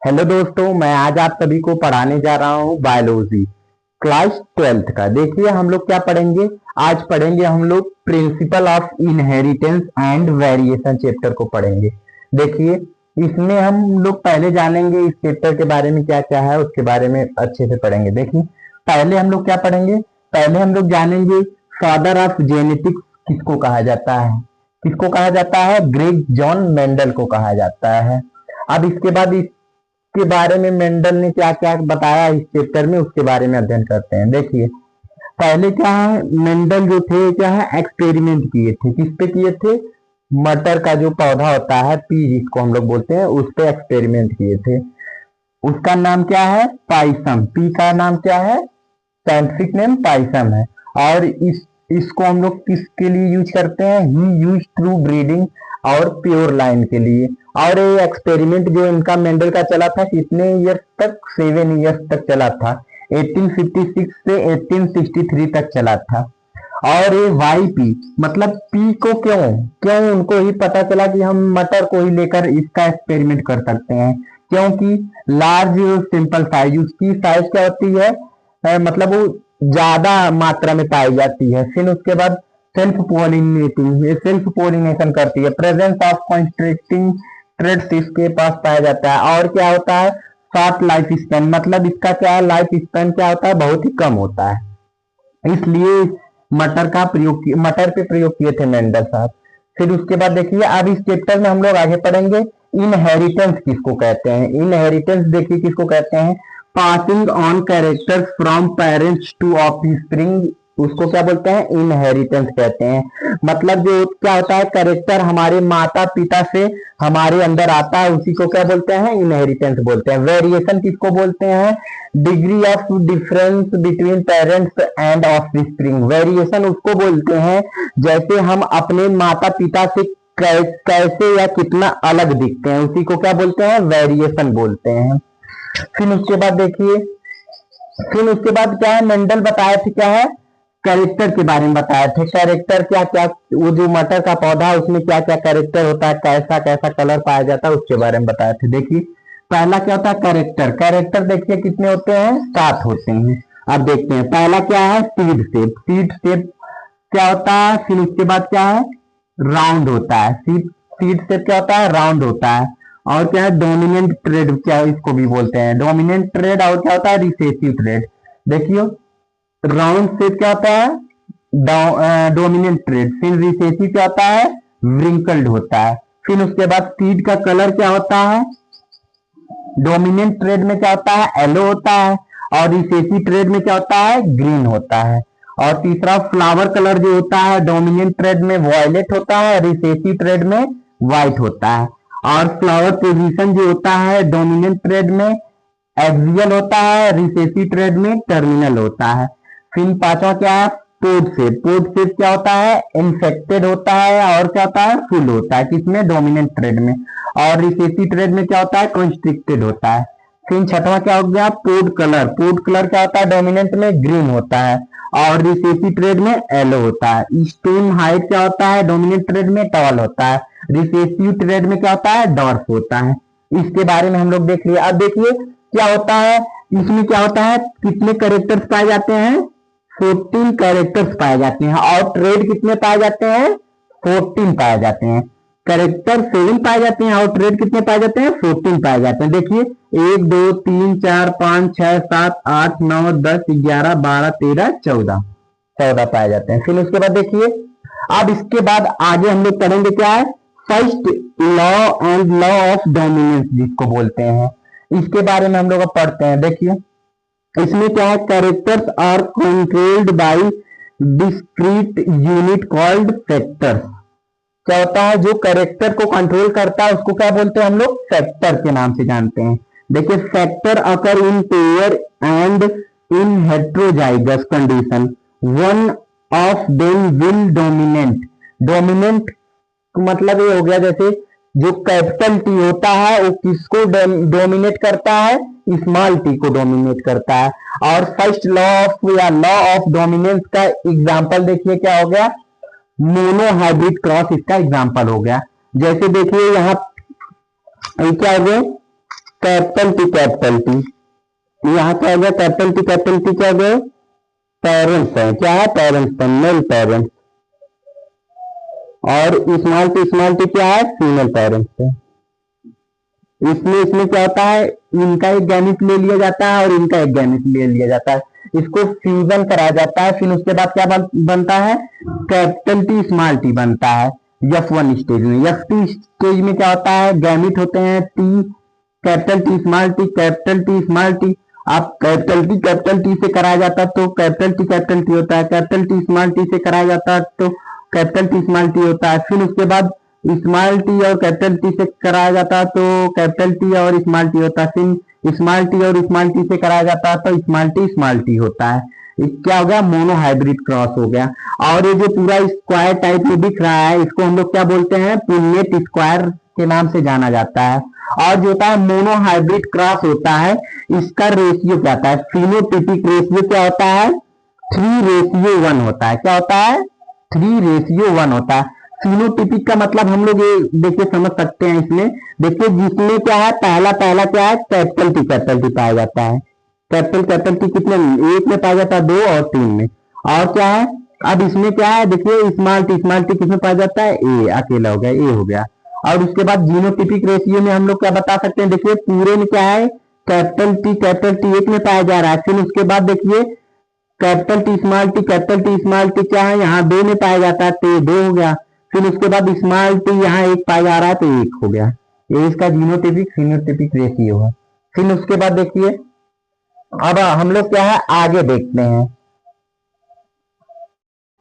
Hello दोस्तों, मैं आज आप सभी को पढ़ाने जा रहा हूँ बायोलॉजी क्लास 12th का। देखिए हम लोग क्या पढ़ेंगे। आज पढ़ेंगे हम लोग principle of inheritance and variation chapter को पढ़ेंगे। देखिए इसमें हम लोग पहले जानेंगे इस चैप्टर के बारे में क्या क्या है, उसके बारे में अच्छे से पढ़ेंगे। देखिए पहले हम लोग क्या पढ़ेंगे, पहले हम लोग जानेंगे फादर ऑफ जेनेटिक्स किसको कहा जाता है। किसको कहा जाता है? ग्रेग जॉन मेंडल को कहा जाता है। अब इसके बाद के बारे में मेंडल ने क्या क्या बताया इस चैप्टर में, उसके बारे में अध्ययन करते हैं। देखिए पहले क्या है, मेंडल जो थे क्या है, एक्सपेरिमेंट किए थे। किस पे किए थे? मटर का जो पौधा होता है, पी जिसको हम लोग बोलते हैं, उस पे एक्सपेरिमेंट किए थे। उसका नाम क्या है? पाइसम। पी का नाम क्या है? साइंटिफिक नेम पाइसम है। और इसको हम लोग किसके लिए यूज करते हैं? ही यूज थ्रू ब्रीडिंग और प्योर लाइन के लिए। और ये एक्सपेरिमेंट जो इनका मेंडल का चला था कितने ईयर्स तक? 7 ईयर्स तक चला था। 1856 से 1863 तक चला था। और ये वाई पी मतलब पी को क्यों क्यों उनको ही पता चला कि हम मटर को ही लेकर इसका एक्सपेरिमेंट कर सकते हैं, क्योंकि लार्ज सिंपल साइज, उसकी साइज क्या होती है, मतलब वो ज्यादा मात्रा में पाई जाती है। फिर उसके बाद सेल्फ पोलिनेटिंग, ये सेल्फ पोलिनेशन करती है। प्रेजेंस ऑफ कॉन्स्ट्रिक्टिंग थ्रेड्स इसके पास पाया जाता है। और क्या होता है? शॉर्ट लाइफ स्पैन, मतलब इसका क्या है, लाइफ स्पैन क्या होता है, बहुत ही कम होता है। इसलिए मटर पे प्रयोग किए थे मेंडल साहब। फिर उसके बाद देखिए अब इस चैप्टर में हम लोग आगे पढ़ेंगे इनहेरिटेंस किसको कहते हैं। इनहेरिटेंस देखिए किसको कहते हैं, passing on characters from parents to offspring, उसको क्या बोलते हैं? इनहेरिटेंस कहते हैं। मतलब जो क्या होता है, कैरेक्टर हमारे माता पिता से हमारे अंदर आता है, उसी को क्या बोलते हैं? इनहेरिटेंस बोलते हैं। वेरिएशन किसको बोलते हैं? Degree of difference between parents and offspring. Variation उसको बोलते हैं जैसे हम अपने माता पिता से कैसे या कितना अलग दिखते हैं, उसी को क्या बोलते हैं? वेरिएशन बोलते हैं। फिर उसके बाद देखिए, फिर उसके बाद क्या है, मेंडल बताए थे क्या है, कैरेक्टर के बारे में बताए थे। कैरेक्टर क्या क्या, वो जो मटर का पौधा है उसमें क्या क्या कैरेक्टर होता है, कैसा कैसा कलर पाया जाता है, उसके बारे में बताए थे। देखिए पहला क्या होता है, कैरेक्टर। कैरेक्टर देखिए कितने होते हैं? 7 होते हैं। अब देखते हैं पहला क्या है, सीड शेप। सीड शेप क्या होता है? फिर उसके बाद क्या है, राउंड होता है। सीड शेप क्या होता है? राउंड होता है। और क्या है, डोमिनेंट ट्रेड, क्या इसको भी बोलते हैं डोमिनेंट ट्रेड। और क्या होता है, रिसेसिव ट्रेड। देखियो राउंड शेप क्या होता है, डोमिनेंट ट्रेड। फिर रिसेसिव क्या होता है, व्रिंकल्ड होता है। फिर उसके बाद सीड का कलर क्या होता है, डोमिनेंट ट्रेड में क्या होता है, येलो होता है। और रिसेसिव ट्रेड में क्या होता है, ग्रीन होता है। और तीसरा फ्लावर कलर जो होता है, डोमिनेंट ट्रेड में वॉयलेट होता है, रिसेसिव ट्रेड में व्हाइट होता है। और फ्लावर पोजीशन जो होता है, डोमिनेंट ट्रेड में एक्सियल होता है, रिसेसिव ट्रेड में टर्मिनल होता है। फिर पांचवा क्या है, पोड शेप। पोड शेप क्या होता है, इन्फेक्टेड होता है। और क्या होता है, फुल होता है। किसमें? डोमिनेंट ट्रेड में। और रिसेसिव ट्रेड में क्या होता है, कंस्ट्रिक्टेड होता है। फिर छठवां क्या हो गया, पोड कलर। पोड कलर क्या होता है, डोमिनेंट में ग्रीन होता है और रिसेसिव ट्रेड में येलो होता है। स्टोन हाइट क्या होता है, डोमिनेंट ट्रेड में टॉल होता है, रिसेसिव ट्रेड में क्या होता है, डॉर्फ होता है। इसके बारे में हम लोग देख लिए। अब देखिए क्या होता है, इसमें क्या होता है, कितने कैरेक्टर्स पाए जाते हैं? 14 कैरेक्टर्स पाए जाते हैं। और ट्रेड कितने पाए जाते हैं? 14 पाए जाते हैं। कैरेक्टर 7 पाए जाते हैं और ट्रेड कितने पाए जाते हैं? 14 पाए जाते हैं। देखिए 1 2 3 4 5 6 7 8 9 10 11 12 13 14 14 पाए जाते हैं। फिर उसके बाद देखिए, अब इसके बाद आगे हम लोग पढ़ेंगे क्या है, first law and law of dominance जिसको बोलते हैं, इसके बारे में हम लोग अब पढ़ते हैं। देखिए इसमें क्या है, characters are controlled by discrete unit called factors. क्या होता है, जो कैरेक्टर को कंट्रोल करता है उसको क्या बोलते हैं हम लोग? फैक्टर के नाम से जानते हैं। देखिए factor occur in pair and in heterozygous condition, one of them will dominant. Dominant मतलब ये हो गया, जैसे जो कैपिटल टी होता है वो किसको डोमिनेट करता है? स्मॉल टी को डोमिनेट करता है। और फर्स्ट लॉ ऑफ या लॉ ऑफ डोमिनेंस का एग्जांपल देखिए क्या हो गया, मोनोहाइब्रिड क्रॉस इसका एग्जांपल हो गया। जैसे देखिए यहाँ क्या हो गया, कैपिटल टी, यहाँ क्या हो गया, कैपिटल टी क्या हो गया, पेरेंट्स है, क्या है, पेरेंट्स है, मेल पेरेंट्स, और स्मॉल टी क्या है, फीमेल पेरेंट्स है। इसमें क्या होता है, इनका एक गैमेट ले लिया जाता है और इनका एक गैमेट ले लिया जाता है, इसको फ्यूजन कराया जाता है, फिर उसके बाद क्या बनता है, कैपिटल टी स्मॉल टी बनता है F1 स्टेज में। F2 स्टेज में क्या होता है, गैमेट होते हैं T, capital T small T, capital T small T. आप कैपिटल टी से कराया जाता है तो कैपिटल टी होता है, कैपिटल टी स्मॉल टी से कराया जाता है तो कैपिटल टी स्मॉल टी होता है। फिर उसके बाद स्मॉल टी और कैपिटल टी से कराया जाता है तो कैपिटल टी और स्मॉल टी होता है, फिर स्मॉल टी और स्मॉल टी से कराया जाता है तो स्मॉल टी होता है। क्या हो गया, मोनो हाइब्रिड क्रॉस हो गया। और ये जो पूरा स्क्वायर टाइप में दिख रहा है इसको हम लोग क्या बोलते हैं, पुन्नेट स्क्वायर के नाम से जाना जाता है। और जो होता है मोनो हाइब्रिड क्रॉस होता है, इसका रेशियो क्या होता है, फिनोटिपिक रेशियो क्या होता है, 3:1 होता है। क्या होता है, 3:1 होता है। फिनोटिपिक का मतलब हम लोग ये देखिए समझ सकते हैं इसमें, देखिए जिसमें क्या है, पहला क्या है, कैपिटल टी पाया जाता है। कैपिटल टी कितने, एक में पाया जाता है, 2 और 3 में। और क्या है, अब इसमें क्या है, देखिए स्मॉल टी किसमें पाया जाता है, ए, अकेला हो गया, ए हो गया। और उसके बाद जीनोटिपिक रेशियो में हम लोग क्या बता सकते हैं, देखिए पूरे में क्या है, कैपिटल टी एक में पाया जा रहा है। फिर उसके बाद देखिए कैपिटल टी स्मॉल टी क्या है, यहाँ 2 में पाया जाता है तो 2 हो गया। फिर उसके बाद स्मॉल टी यहाँ 1 पाया जा रहा है तो 1 हो गया। ये इसका जीनोटिपिक फिनोटिपिक रेशियो है। फिर उसके बाद देखिए अब हम लोग क्या है आगे देखते हैं।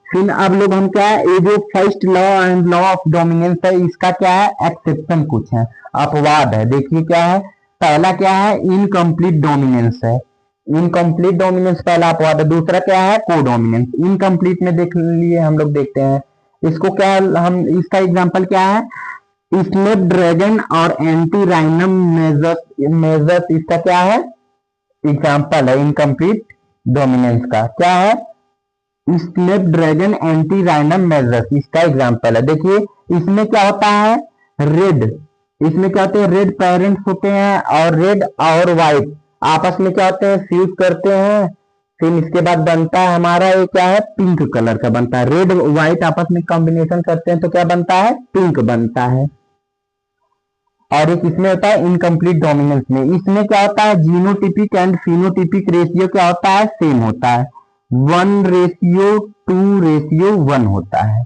फिर अब लोग हम क्या है, ये जो first law and law of dominance है इसका क्या है, एक्सेप्शन कुछ है, अपवाद है। देखिए क्या है, पहला क्या है, इनकम्प्लीट डोमिनेंस है, इनकम्प्लीट डोमिनेंस पहला अपवाद है। दूसरा क्या है, कोडोमिनेंस। इनकम्प्लीट में देख लिए हम लोग देखते हैं इसको क्या, हम इसका एग्जांपल क्या है, स्नैपड्रैगन और एंटी राइनम मेजर्स इसका क्या है, एग्जांपल है इनकम्प्लीट डोमिनेंस का। क्या है, स्नैपड्रैगन एंटी राइनम मेजर्स इसका एग्जांपल है। देखिए इसमें क्या होता है, रेड, इसमें क्या होते हैं, रेड पेरेंट्स होते हैं और रेड और व्हाइट आपस में क्या होते हैं, फ्यूज करते हैं। फिर इसके बाद बनता है हमारा ये क्या है, पिंक कलर का बनता है। रेड व्हाइट आपस में कॉम्बिनेशन करते हैं तो क्या बनता है, पिंक बनता है। और एक इसमें होता है इनकम्प्लीट डोमिनेंस में, इसमें क्या होता है, जीनोटिपिक एंड फिनोटिपिक रेशियो क्या होता है, सेम होता है, 1:2:1 होता है।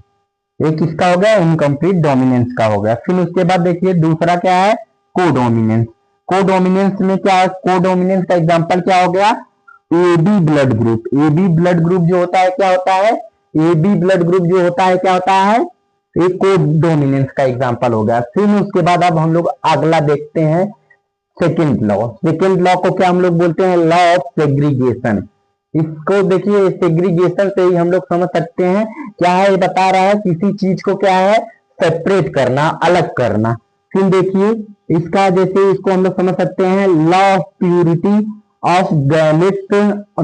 एक इसका हो गया इनकम्प्लीट डोमिनेंस का हो गया। फिर उसके बाद देखिए दूसरा क्या है, कोडोमिनेंस। कोडोमिनेंस में क्या है, कोडोमिनेंस का एग्जांपल क्या हो गया, AB blood group. AB blood group जो होता है क्या होता है, एबी ब्लड ग्रुप जो होता है क्या होता है, एक कोडोमिनेंस का एग्जांपल हो गया। फिर उसके बाद अब हम लोग अगला देखते हैं सेकंड लॉ। सेकंड लॉ को क्या हम लोग बोलते हैं, लॉ ऑफ सेग्रीगेशन। इसको देखिए सेग्रीगेशन से ही हम लोग समझ सकते हैं क्या है, ये बता रहा है किसी चीज को क्या है, सेपरेट करना, अलग करना। फिर देखिए इसका जैसे इसको हम लोग समझ सकते हैं, law of purity of gametes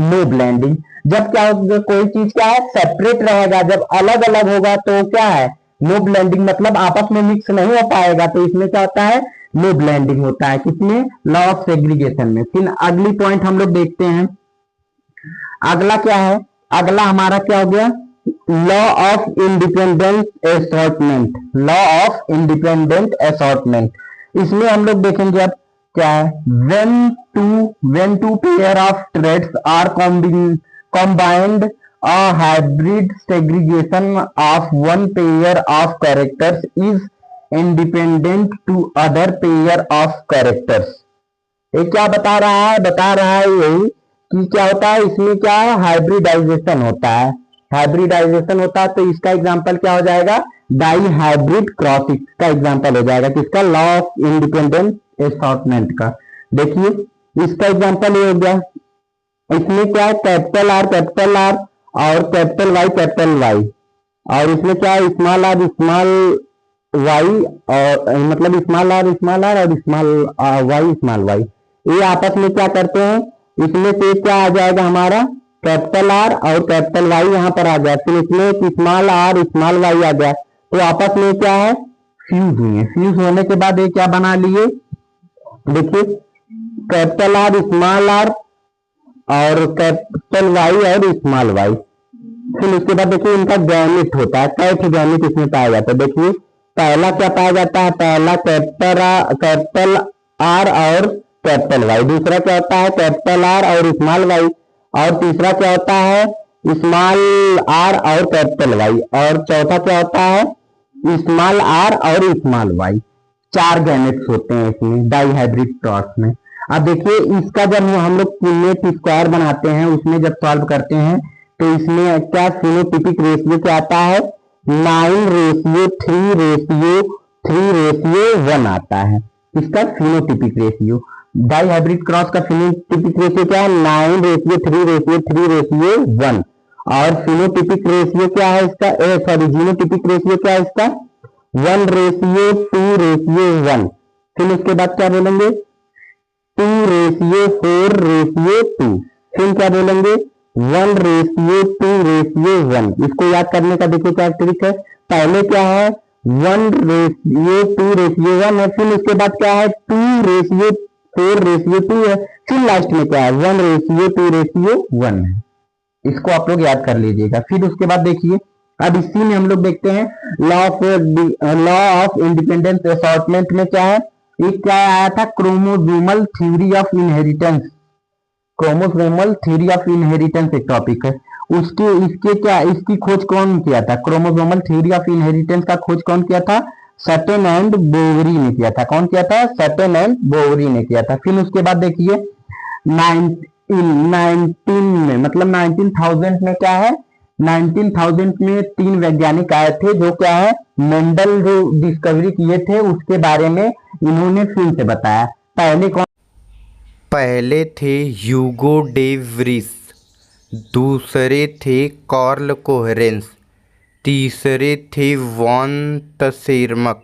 no blending. जब क्या होगा, कोई चीज क्या है, सेपरेट रहेगा, जब अलग अलग होगा तो क्या है, नो ब्लेंडिंग, मतलब आपस में मिक्स नहीं हो पाएगा तो इसमें क्या होता है, नो ब्लेंडिंग होता है। किसमें, लॉ ऑफ सेग्रीगेशन में। फिर अगली पॉइंट हम लोग देखते हैं, अगला क्या है, अगला हमारा क्या हो गया, law of independent assortment. Law of independent assortment, इसमें हम लोग देखेंगे अब क्या है, when two pair of traits are combined, a hybrid segregation of one pair of characters is independent to other pair of characters। ये क्या बता रहा है, बता रहा है यही कि क्या होता है, इसमें क्या है, हाइब्रिडाइजेशन होता है। हाइब्रिडाइजेशन होता है तो इसका एग्जांपल क्या हो जाएगा, डाई हाइब्रिड क्रॉस का एग्जांपल हो जाएगा, किसका, लॉ ऑफ इंडिपेंडेंट असॉर्टमेंट का। देखिए इसका एग्जांपल ये हो गया, इसमें क्या है, कैपिटल आर और कैपिटल वाई, और इसमें क्या है, स्मॉल आर स्मॉल वाई, और मतलब स्मॉल आर और स्मॉल वाई, ये आपस में क्या करते हैं, इसमें से क्या आ जाएगा हमारा, कैपिटल आर और कैपिटल वाई यहाँ पर आ गया। फिर इसमें स्मॉल आर स्मॉल वाई आ गया, तो आपस में क्या है, फ्यूज हुए। फ्यूज होने के बाद ये क्या बना लिए, देखिए कैपिटल आर, स्मॉल आर और कैपिटल वाई और स्मॉल वाई। फिर उसके बाद देखिए इनका गैमेट होता है, कैसे गैमेट इसमें पाया जाता है। देखिए पहला क्या पाया जाता है, पहला कैपिटल आर और कैपिटल वाई, दूसरा क्या होता है कैपिटल आर और स्मॉल वाई, और तीसरा क्या होता है स्मॉल आर और कैपिटल वाई, और चौथा क्या होता है स्मॉल आर और स्मॉल वाई। 4 गैमेट्स होते हैं इसमें डाइहाइब्रिड क्रॉस में। अब देखिए इसका जब हम लोग पुनेट स्क्वायर बनाते हैं उसमें जब सॉल्व करते हैं तो इसमें क्या फिनोटिपिक रेशियो क्या आता है 9:3:1 आता है इसका फिनोटिपिक रेशियो। डाइहाइब्रिड क्रॉस का फिनोटिपिक रेशियो क्या है 9:3:1 और फिनोटिपिक रेशियो क्या है इसका जीनोटिपिक रेशियो क्या है इसका 1:2:1। फिर उसके बाद क्या बोलेंगे 2:4:2। फिर क्या बोलेंगे 1:2:1। इसको याद करने का देखिए क्या ट्रिक है, पहले क्या है 1:2:1 है, फिर उसके बाद क्या है 2:4:2 है, फिर लास्ट में क्या है 1:2:1 है। इसको आप लोग याद कर लीजिएगा। फिर उसके बाद देखिए अब इसी में हम लोग देखते हैं लॉ ऑफ इंडिपेंडेंस असॉर्टमेंट में क्या है, एक क्या आया था chromosomal theory of inheritance. Chromosomal theory of inheritance एक टॉपिक है, इसकी खोज कौन किया था, क्रोमोसोमल थ्योरी ऑफ इनहेरिटेंस का खोज कौन किया था सटन एंड बोवरी ने किया था। कौन किया था सटन एंड बोवरी ने किया था। फिर उसके बाद देखिए 19 में मतलब 19,000 में क्या है 19,000 में 3 वैज्ञानिक आए थे जो क्या है मेंडल जो डिस्कवरी किए थे उसके बारे में इन्होंने फिर से बताया। पहले थे ह्यूगो डे व्रिस, दूसरे थे कार्ल कोहेरेंस, तीसरे थे वॉन तसेरमक।